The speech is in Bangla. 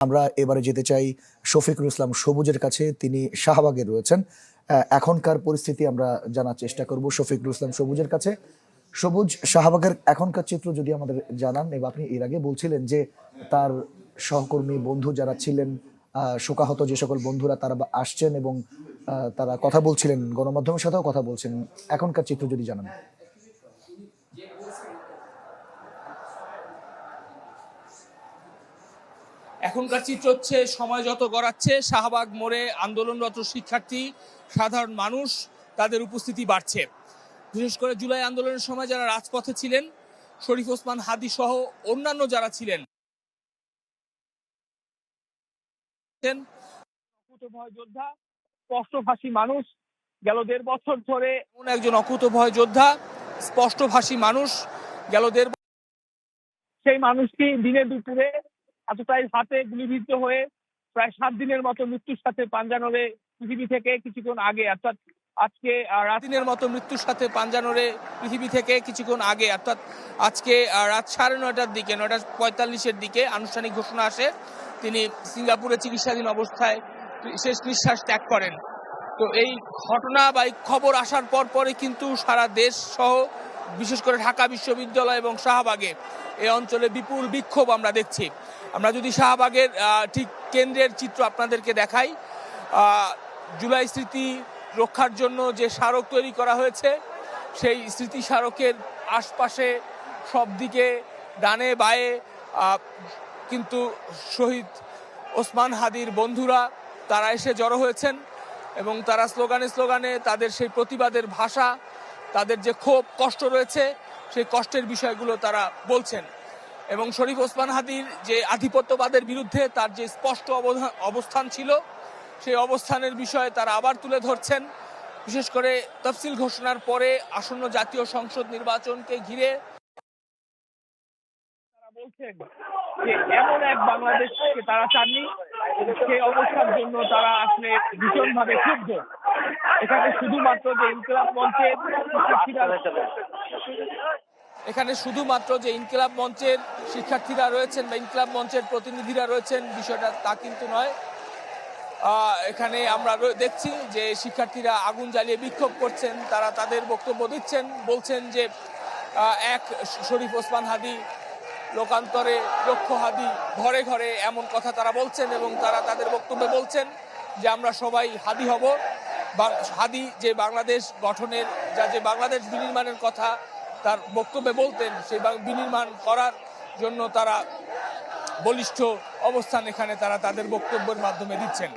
আমরা এবারে যেতে চাই শফিকুল ইসলাম সবুজের কাছে, তিনি শাহবাগে রয়েছেন। এখনকার পরিস্থিতি আমরা জানার চেষ্টা করব শফিকুল ইসলাম সবুজের কাছে। সবুজ, শাহবাগের এখনকার চিত্র যদি আমাদের জানান। এবং আপনি এর আগে বলছিলেন যে তার সহকর্মী বন্ধু যারা ছিলেন, শোকাহত যে সকল বন্ধুরা তারা আসছেন এবং তারা কথা বলছিলেন, গণমাধ্যমের সাথেও কথা বলছেন। এখনকার চিত্র যদি জানান। এখনকার চিত্র হচ্ছে, সময় যত গড়াচ্ছে শাহবাগ মোড়ে আন্দোলনরত শিক্ষার্থী, সাধারণ মানুষ, তাদের উপস্থিতি বাড়ছে। বিশেষ করে জুলাই আন্দোলনের সময় যারা রাজপথে ছিলেন, শরীফ ওসমান হাদী সহ অন্যান্য যারা ছিলেন, অকুতোভয় যোদ্ধা, স্পষ্টভাষী মানুষ, গেল 1.5 বছর ধরে এমন একজন অকুতোভয় যোদ্ধা, স্পষ্টভাষী মানুষ, গেল 1.5 সেই মানুষটি দিনে দুপুরে এতটাই হাতে গুলিবিদ্ধ হয়ে প্রায় 7 দিনের মতো মৃত্যুর সাথে পাঞ্জানোরে পৃথিবী থেকে কিছুক্ষণ আগে, অর্থাৎ আজকে দিনের মতো মৃত্যুর সাথে পাঞ্জানোরে পৃথিবী থেকে কিছুক্ষণ আগে, অর্থাৎ আজকে রাত 9:30টার দিকে, 9:45-এর দিকে আনুষ্ঠানিক ঘোষণা আসে তিনি সিঙ্গাপুরে চিকিৎসাধীন অবস্থায় শেষ নিঃশ্বাস ত্যাগ করেন। তো এই ঘটনা বা এই খবর আসার পরে কিন্তু সারা দেশ সহ বিশেষ করে ঢাকা বিশ্ববিদ্যালয় এবং শাহবাগে এই অঞ্চলে বিপুল বিক্ষোভ আমরা দেখছি। আমরা যদি শাহবাগের ঠিক কেন্দ্রের চিত্র আপনাদেরকে দেখাই, জুলাই স্মৃতি রক্ষার জন্য যে স্মারক তৈরি করা হয়েছে, সেই স্মৃতি স্মারকের আশপাশে সব দিকে ডানে বায়ে কিন্তু শহীদ ওসমান হাদীর বন্ধুরা তারা এসে জড়ো হয়েছেন এবং তারা স্লোগানে তাদের সেই প্রতিবাদের ভাষা, তাদের যে ক্ষোভ কষ্ট রয়েছে সেই কষ্টের বিষয়গুলো তারা বলছেন। এবং শরীফ ওসমান হাদীর যে আধিপত্যবাদের বিরুদ্ধে তার যে স্পষ্ট অবস্থান ছিল, সেই অবস্থানের বিষয়ে তারা আবার তুলে ধরছেন। বিশেষ করে তফসিল ঘোষণার পরে আসন্ন জাতীয় সংসদ নির্বাচনকে ঘিরে তারা বলছেন যে এমন এক বাংলাদেশকে তারা চাননি। সেই অবস্থার জন্য তারা আসলে ভীষণভাবে ক্ষুব্ধ। এখানে শুধুমাত্র যে ইনকিলাব মঞ্চের শিক্ষার্থীরা রয়েছেন বা ইনকিলাব মঞ্চের প্রতিনিধিরা রয়েছেন, বিষয়টা তা কিন্তু নয়। এখানে আমরা দেখছি যে শিক্ষার্থীরা আগুন জ্বালিয়ে বিক্ষোভ করছেন, তারা তাদের বক্তব্য দিচ্ছেন, বলছেন যে এক শরীফ ওসমান হাদী, লোকান্তরে লক্ষ হাদী, ঘরে ঘরে, এমন কথা তারা বলছেন। এবং তারা তাদের বক্তব্যে বলছেন যে আমরা সবাই হাদী হব। হাদী যে বাংলাদেশ গঠনের, যে বাংলাদেশ বিনির্মাণের কথা তার বক্তব্যে বলতেন, সেই বিনির্মাণ করার জন্য তারা বলিষ্ঠ অবস্থান এখানে তারা তাদের বক্তব্যের মাধ্যমে দিচ্ছেন।